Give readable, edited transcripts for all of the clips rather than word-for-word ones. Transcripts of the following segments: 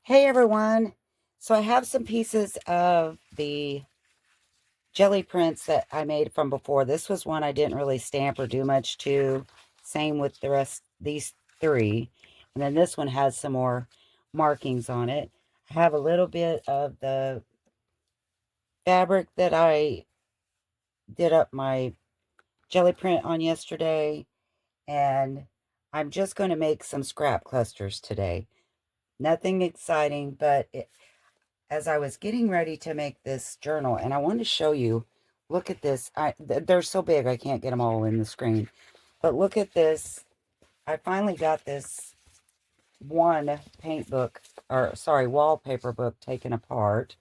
Hey everyone. So I have some pieces of the jelly prints that I made from before. This was one I didn't really stamp or do much to. Same with the rest, these three. And then this one has some more markings on it. I have a little bit of the fabric that I did up my jelly print on yesterday. And I'm just going to make some scrap clusters today. Nothing exciting, but as I was getting ready to make this journal, and I wanted to show you, look at this. They're so big, I can't get them all in the screen. But look at this. I finally got this one paint book, or sorry, wallpaper book taken apart.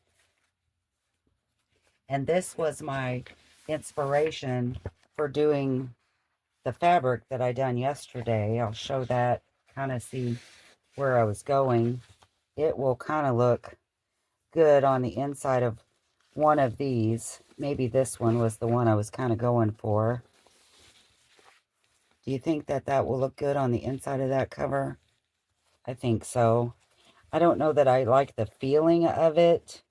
And this was my inspiration for doing the fabric that I done yesterday. I'll show that, kind of see where I was going. It will kind of look good on the inside of one of these. Maybe this one was the one I was kind of going for. Do you think that that will look good on the inside of that cover? I think so. I don't know that I like the feeling of it.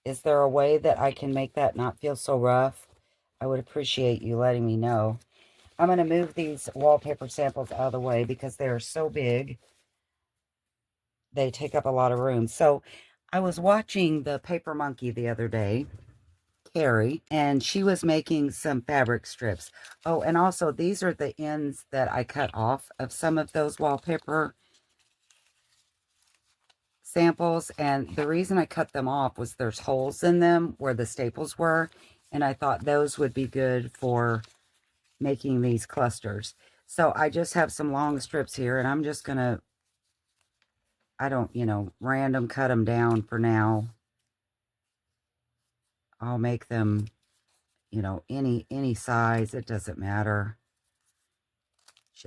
Is there a way that I can make that not feel so rough? I would appreciate you letting me know. I'm going to move these wallpaper samples out of the way because they are so big. They take up a lot of room. So I was watching the Paper Monkey the other day, Carrie, and she was making some fabric strips. Oh, and also these are the ends that I cut off of some of those wallpaper samples. And the reason I cut them off was there's holes in them where the staples were. And I thought those would be good for making these clusters. So I just have some long strips here, and I'm just going to, I don't, random cut them down for now. I'll make them, any size. It doesn't matter.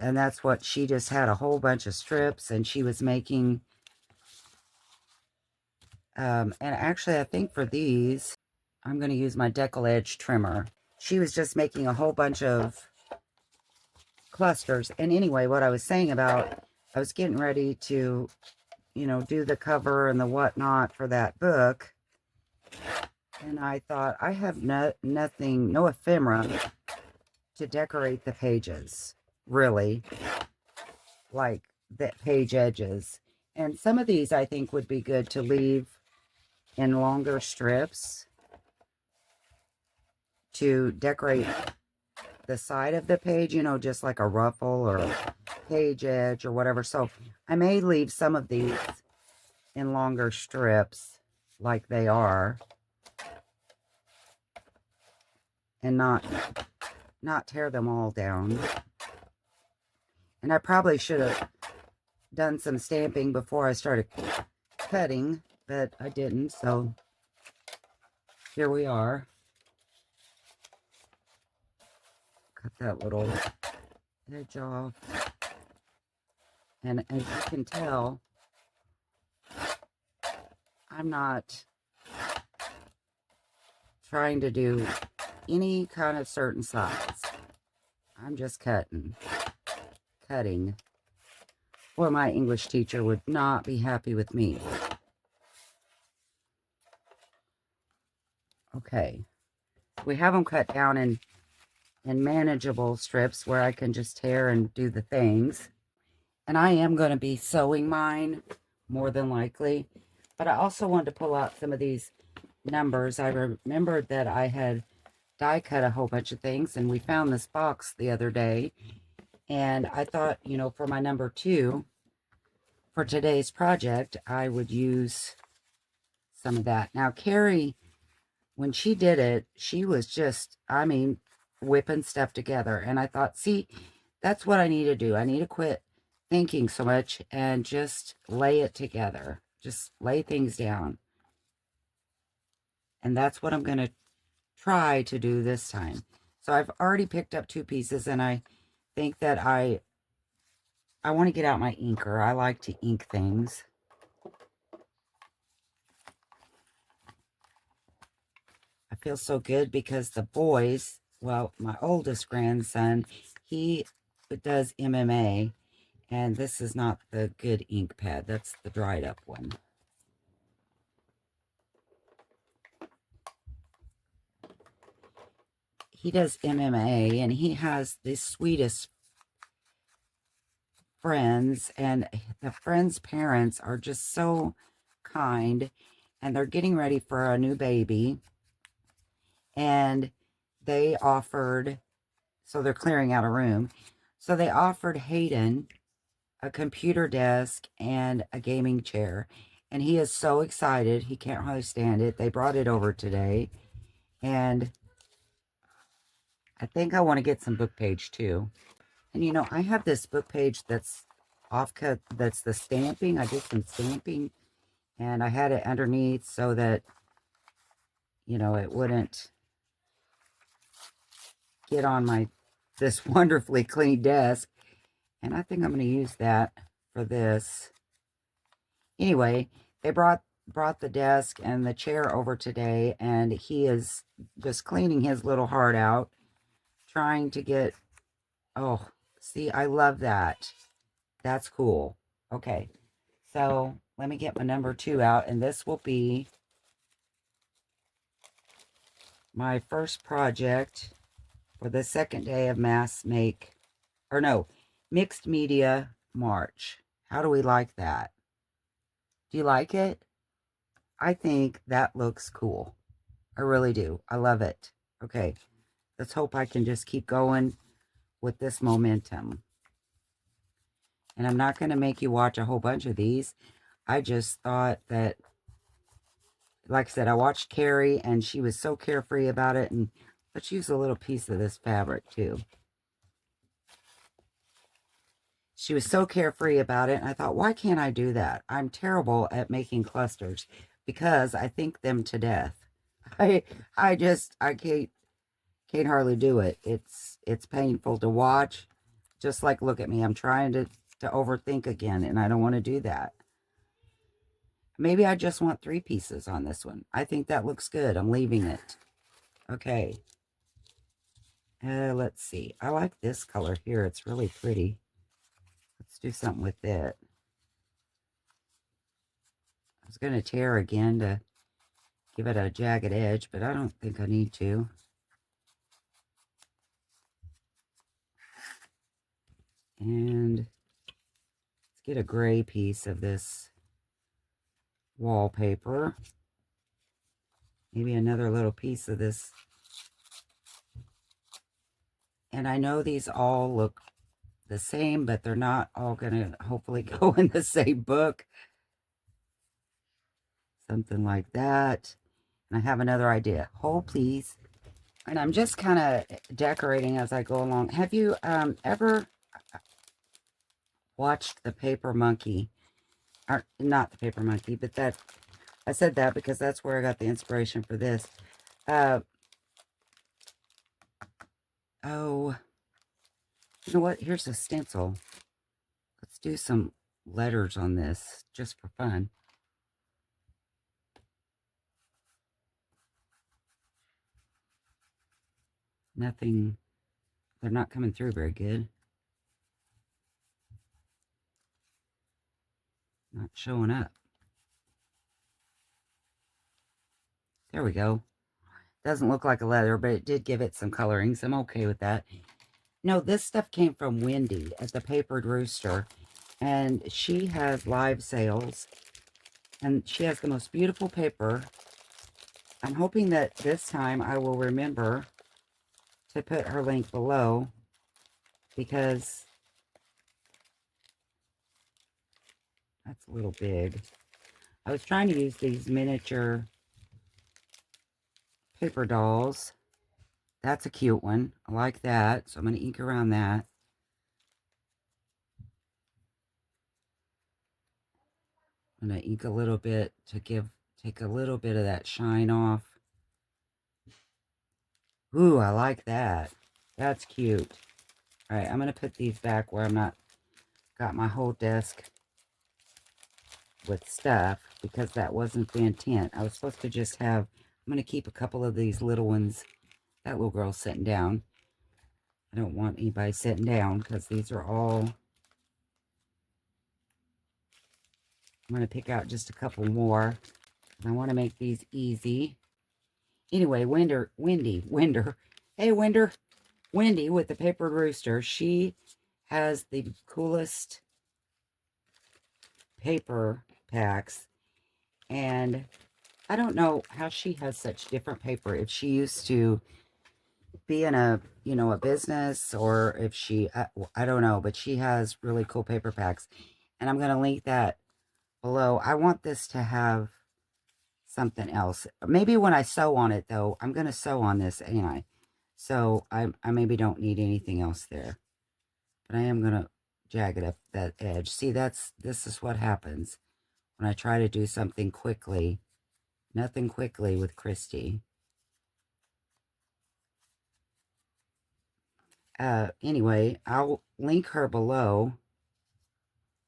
And that's what she just had, a whole bunch of strips, and she was making, and actually I think for these, I'm going to use my decal edge trimmer. She was just making a whole bunch of clusters. And anyway, what I was saying about, I was getting ready to, do the cover and the whatnot for that book. And I thought, I have nothing, no ephemera to decorate the pages, really, like the page edges. And some of these I think would be good to leave in longer strips to decorate the side of the page, just like a ruffle or page edge or whatever. So I may leave some of these in longer strips like they are, and not tear them all down. And I probably should have done some stamping before I started cutting, but I didn't, so here we are. Cut that little edge off. And as you can tell, I'm not trying to do any kind of certain size. I'm just cutting. Or my English teacher would not be happy with me. Okay. We have them cut down in manageable strips where I can just tear and do the things. And I am going to be sewing mine, more than likely. But I also wanted to pull out some of these numbers. I remembered that I had die cut a whole bunch of things, and we found this box the other day. And I thought, for my number 2, for today's project, I would use some of that. Now, Carrie, when she did it, she was just, whipping stuff together. And I thought, see, that's what I need to do. I need to quit thinking so much and just lay it together. Just lay things down. And that's what I'm going to try to do this time. So I've already picked up 2 pieces, and I think that I want to get out my inker. I like to ink things. I feel so good because the boys, well, my oldest grandson, he does MMA, and this is not the good ink pad. That's the dried up one. he does MMA, and he has the sweetest friends, and the friends' parents are just so kind, and they're getting ready for a new baby, and they offered, so they're clearing out a room, so they offered Hayden a computer desk and a gaming chair, and he is so excited. He can't hardly stand it. They brought it over today, and I think I want to get some book page too. And you know, I have this book page that's offcut, that's the stamping. I did some stamping, and I had it underneath so that, you know, it wouldn't get on this wonderfully clean desk. And I think I'm going to use that for this. Anyway, they brought the desk and the chair over today, and he is just cleaning his little heart out, trying to get, oh, see, I love that. That's cool. Okay, so let me get my number 2 out, and this will be my first project for the second day of mixed media March. How do we like that? Do you like it? I think that looks cool. I really do. I love it. Okay, let's hope I can just keep going with this momentum. And I'm not going to make you watch a whole bunch of these. I just thought that, like I said, I watched Carrie, and she was so carefree about it. And let's use a little piece of this fabric, too. She was so carefree about it, and I thought, why can't I do that? I'm terrible at making clusters because I think them to death. I can't hardly do it. It's painful to watch. Just like, look at me. I'm trying to overthink again, and I don't want to do that. Maybe I just want 3 pieces on this one. I think that looks good. I'm leaving it. Okay. Let's see. I like this color here. It's really pretty. Let's do something with it. I was going to tear again to give it a jagged edge, but I don't think I need to. And let's get a gray piece of this wallpaper. Maybe another little piece of this. And I know these all look the same, but they're not all going to hopefully go in the same book. Something like that. And I have another idea. Hold, please. And I'm just kind of decorating as I go along. Have you ever watched The Paper Monkey? Or not The Paper Monkey, but that, I said that because that's where I got the inspiration for this. Oh, you know what? Here's a stencil. Let's do some letters on this just for fun. Nothing, they're not coming through very good. Not showing up. There we go. Doesn't look like a leather, but it did give it some coloring, so I'm okay with that. No, this stuff came from Wendy at the Papered Rooster, and she has live sales, and she has the most beautiful paper. I'm hoping that this time I will remember to put her link below, because that's a little big. I was trying to use these miniature paper dolls. That's a cute one. I like that, so I'm going to ink around that. I'm going to ink a little bit to take a little bit of that shine off. Ooh, I like that. That's cute. All right, I'm going to put these back where I'm not got my whole desk with stuff, because that wasn't the intent. I was supposed to just have, I'm going to keep a couple of these little ones. That little girl's sitting down. I don't want anybody sitting down because these are all, I'm going to pick out just a couple more. I want to make these easy. Anyway, Winder Hey, Wendy with the Papered Rooster. She has the coolest paper packs, and I don't know how she has such different paper. If she used to be in a, a business, or if I don't know, but she has really cool paper packs, and I'm going to link that below. I want this to have something else. Maybe when I sew on it, though, I'm going to sew on this, ain't I? So I maybe don't need anything else there. But I am going to jag it up that edge. See, this is what happens when I try to do something quickly. Nothing quickly with Christy. Anyway, I'll link her below,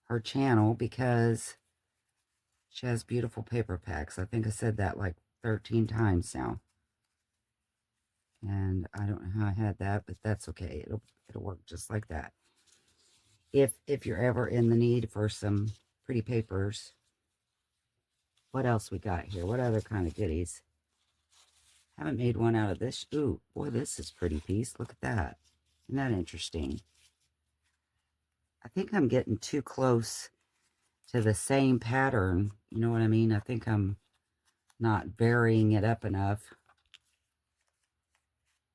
her channel, because she has beautiful paper packs. I think I said that like 13 times now. And I don't know how I had that, but that's okay. It'll work just like that. If you're ever in the need for some pretty papers. What else we got here? What other kind of goodies? Haven't made one out of this. Ooh, boy, this is a pretty piece. Look at that. Isn't that interesting? I think I'm getting too close to the same pattern. You know what I mean? I think I'm not varying it up enough.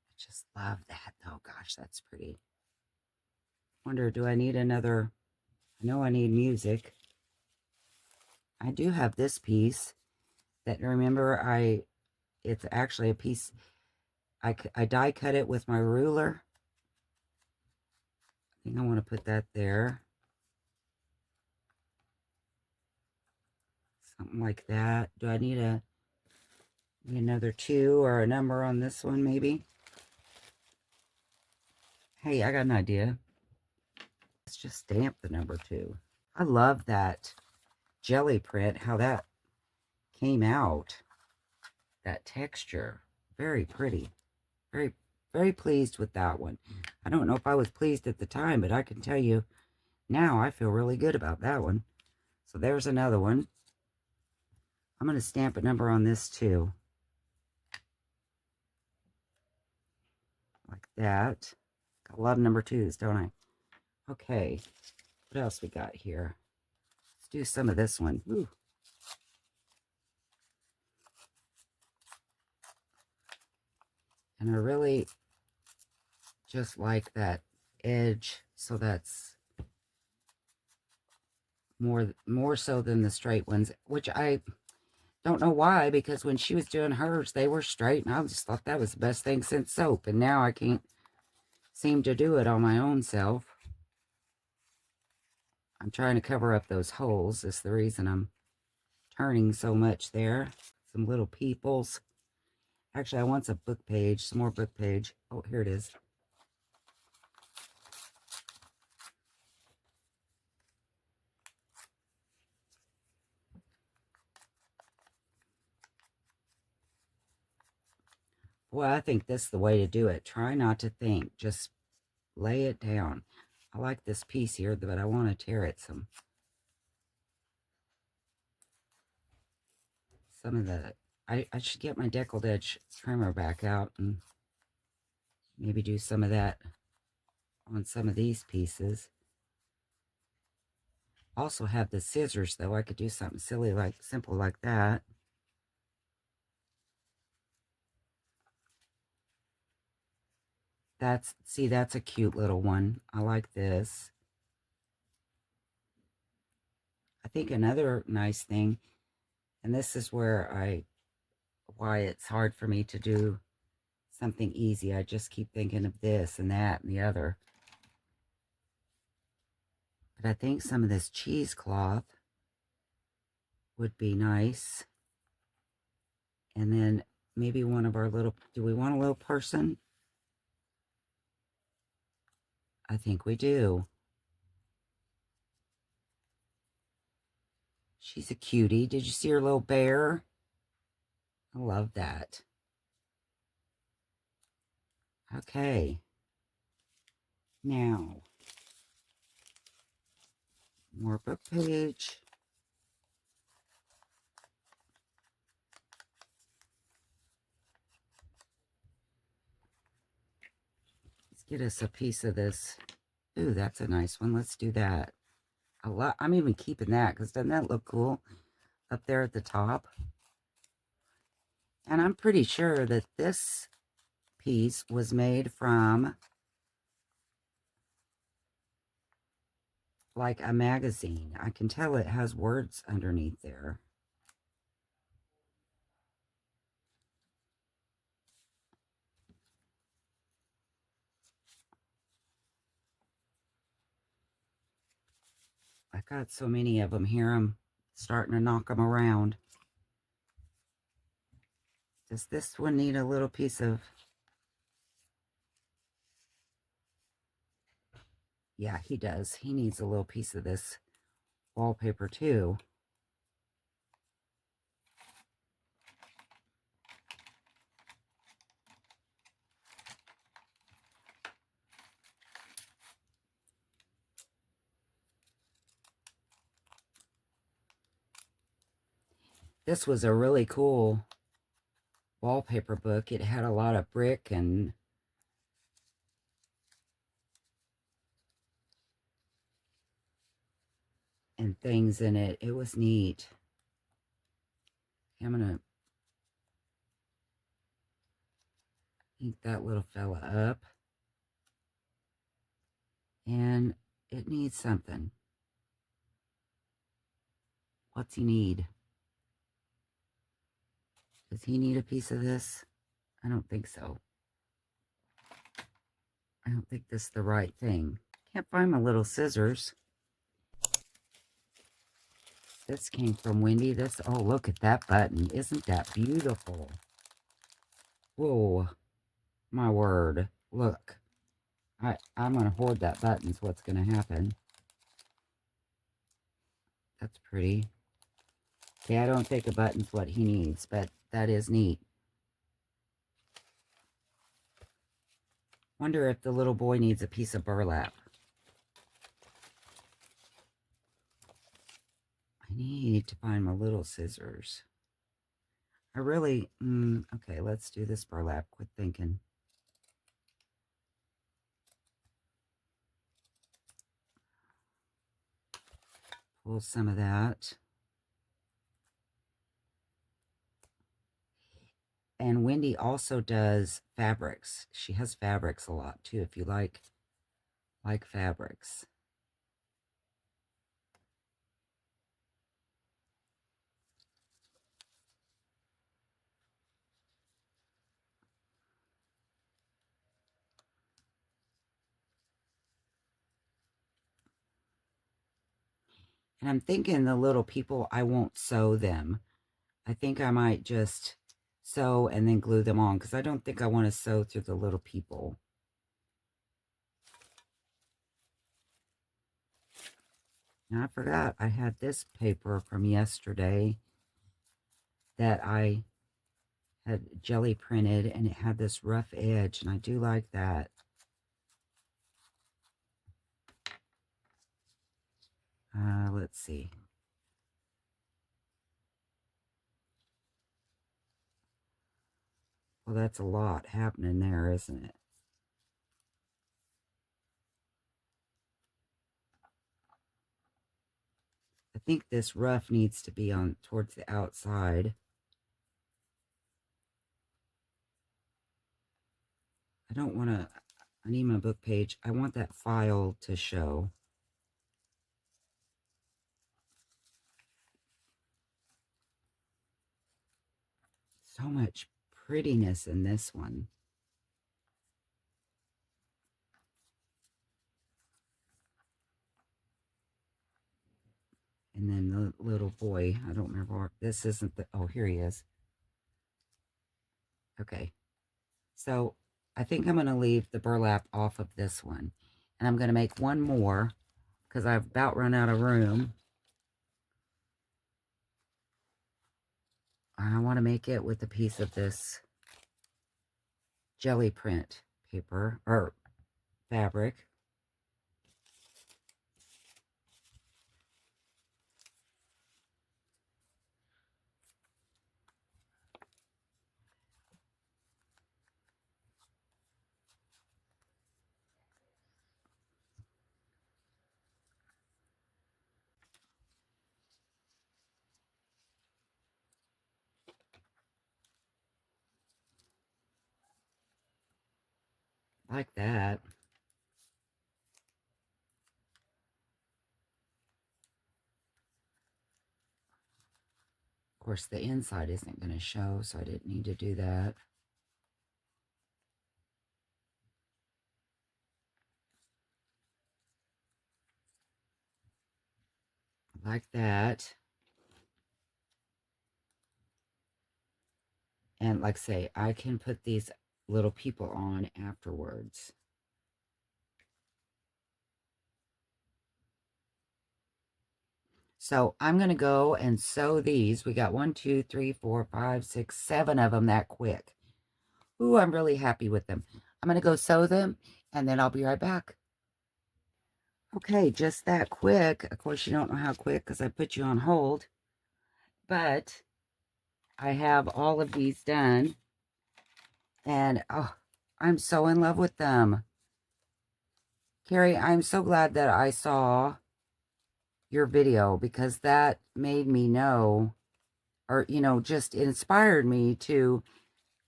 I just love that, though. Gosh, that's pretty. Wonder, do I need another? I know I need music. I do have this piece that, remember, it's actually a piece. I die cut it with my ruler. I think I want to put that there. Something like that. Do I need another 2 or a number on this one, maybe? Hey, I got an idea. Let's just stamp the number 2. I love that jelly print, how that came out. That texture. Very pretty. Very, very pleased with that one. I don't know if I was pleased at the time, but I can tell you now I feel really good about that one. So there's another one. I'm going to stamp a number on this too. Like that. I love number 2s, don't I? Okay. What else we got here? Let's do some of this one. Ooh. And I really just like that edge, so that's more so than the straight ones, which I don't know why, because when she was doing hers, they were straight, and I just thought that was the best thing since soap, and now I can't seem to do it on my own self. I'm trying to cover up those holes. That's the reason I'm turning so much there. Some little peoples. Actually, I want some book page, some more book page. Oh, here it is. Well, I think this is the way to do it. Try not to think. Just lay it down. I like this piece here, but I want to tear it some of the... I should get my deckled edge trimmer back out and maybe do some of that on some of these pieces. Also have the scissors, though. I could do something silly, like simple like that. See, that's a cute little one. I like this. I think another nice thing, and this is where why it's hard for me to do something easy. I just keep thinking of this and that and the other. But I think some of this cheesecloth would be nice. And then maybe one of our little... Do we want a little person? I think we do. She's a cutie. Did you see her little bear? I love that. Okay. Now, more book page. get us a piece of this. Ooh, that's a nice one. Let's do that. A lot. I'm even keeping that because doesn't that look cool up there at the top? And I'm pretty sure that this piece was made from like a magazine. I can tell it has words underneath there. I got so many of them here. I'm starting to knock them around. Does this one need a little piece of... Yeah, he does. He needs a little piece of this wallpaper too. This was a really cool wallpaper book. It had a lot of brick and things in it. It was neat. I'm gonna ink that little fella up. And it needs something. What's he need? Does he need a piece of this? I don't think so. I don't think this is the right thing. Can't find my little scissors. This came from Wendy. This, oh, look at that button. Isn't that beautiful? Whoa, my word. Look. I'm going to hoard that button is what's going to happen. That's pretty. Okay, I don't think a button's what he needs, but that is neat. Wonder if the little boy needs a piece of burlap. I need to find my little scissors. I really, okay, let's do this burlap. Quit thinking. Pull some of that. And Wendy also does fabrics. She has fabrics a lot too, if you like fabrics. And I'm thinking the little people, I won't sew them. I think I might just sew and then glue them on because I don't think I want to sew through the little people. Now I forgot I had this paper from yesterday that I had jelly printed and it had this rough edge and I do like that. Let's see. Well, that's a lot happening there, isn't it? I think this rough needs to be on towards the outside. I don't want to, I need my book page. I want that file to show. So much prettiness in this one. And then the little boy, I don't remember, this isn't the, oh, here he is. Okay. So I think I'm going to leave the burlap off of this one. And I'm going to make one more because I've about run out of room. I want to make it with a piece of this jelly print paper or fabric. like that. Of course, the inside isn't going to show, so I didn't need to do that. Like that. And like I say, I can put these little people on afterwards. So I'm going to go and sew these. We got 1, 2, 3, 4, 5, 6, 7 of them that quick. Ooh, I'm really happy with them. I'm going to go sew them, and then I'll be right back. Okay, just that quick. Of course, you don't know how quick because I put you on hold. But I have all of these done. And, oh, I'm so in love with them. Carrie, I'm so glad that I saw your video because that made me know, or, just inspired me to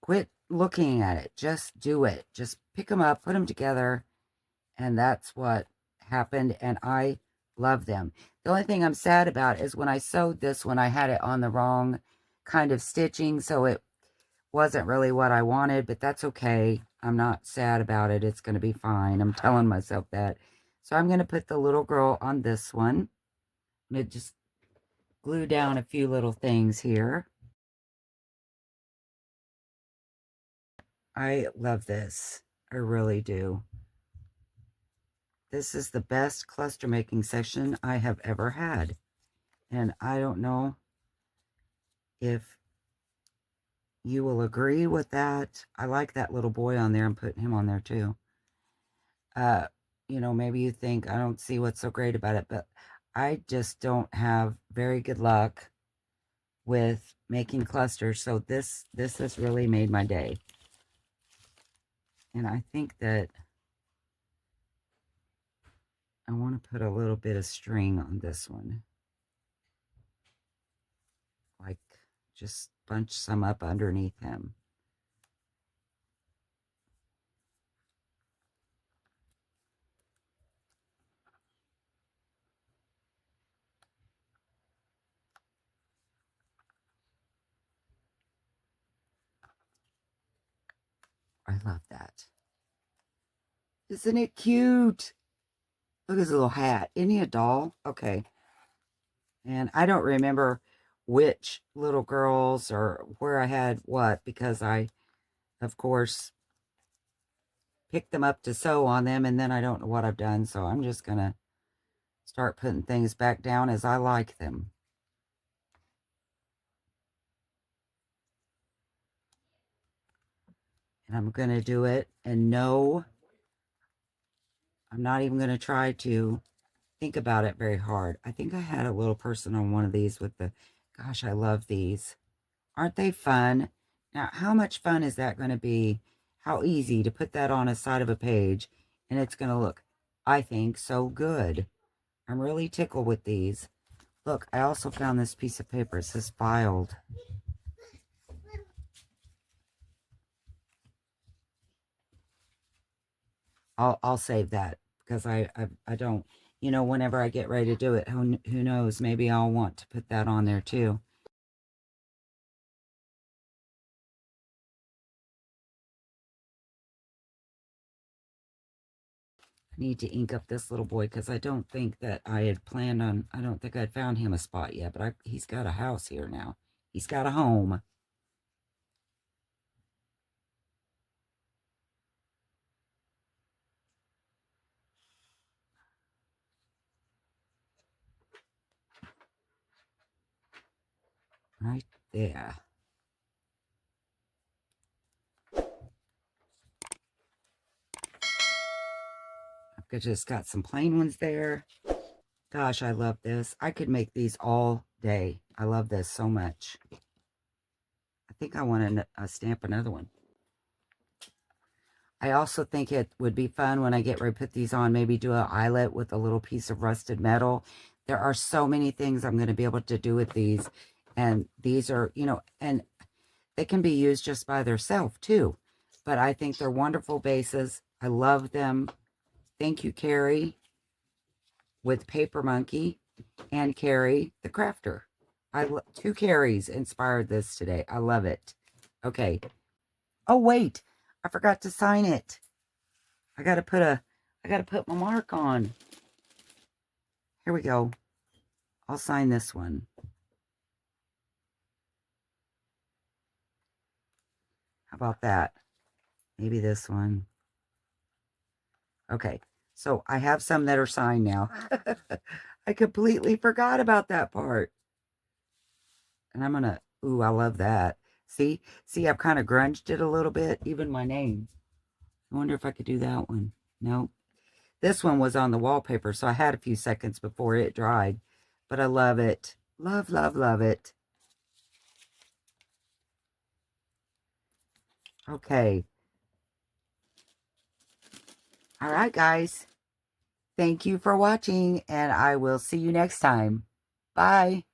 quit looking at it. Just do it. Just pick them up, put them together. And that's what happened. And I love them. The only thing I'm sad about is when I sewed this one, I had it on the wrong kind of stitching. So it wasn't really what I wanted, but that's okay. I'm not sad about it. It's going to be fine. I'm telling myself that. So I'm going to put the little girl on this one. I'm going to just glue down a few little things here. I love this. I really do. This is the best cluster making session I have ever had. And I don't know if you will agree with that. I like that little boy on there. I'm putting him on there too. Maybe you think I don't see what's so great about it, but I just don't have very good luck with making clusters. So this has really made my day. And I think that I want to put a little bit of string on this one. Like just bunch some up underneath him. I love that. Isn't it cute? Look at his little hat. Isn't he a doll? Okay. And I don't remember which little girls or where I had what because I, of course, picked them up to sew on them and then I don't know what I've done. So I'm just going to start putting things back down as I like them. And I'm going to do it. And no, I'm not even going to try to think about it very hard. I think I had a little person on one of these with the, gosh, I love these. Aren't they fun? Now, how much fun is that going to be? How easy to put that on a side of a page and it's going to look, I think, so good. I'm really tickled with these. Look, I also found this piece of paper. It says filed. I'll save that because I don't, whenever I get ready to do it, who knows, maybe I'll want to put that on there too. I need to ink up this little boy because I don't think that I had planned on, I don't think I'd found him a spot yet, but he's got a house here now. He's got a home. Right there. I've just got some plain ones there. Gosh, I love this. I could make these all day. I love this so much. I think I want to stamp another one. I also think it would be fun when I get ready to put these on, maybe do an eyelet with a little piece of rusted metal. There are so many things I'm going to be able to do with these. And these are, and they can be used just by themselves too. But I think they're wonderful bases. I love them. Thank you, Carrie, with Paper Monkey, and Carrie, the crafter. Two Carries inspired this today. I love it. Okay. Oh, wait. I forgot to sign it. I gotta put my mark on. Here we go. I'll sign this one. How about that? Maybe this one. Okay. So I have some that are signed now. I completely forgot about that part. And I'm gonna, ooh, I love that. See, I've kind of grunged it a little bit, even my name. I wonder if I could do that one. Nope. This one was on the wallpaper, so I had a few seconds before it dried. But I love it. Love, love, love it. Okay. All right, guys. Thank you for watching, and I will see you next time. Bye.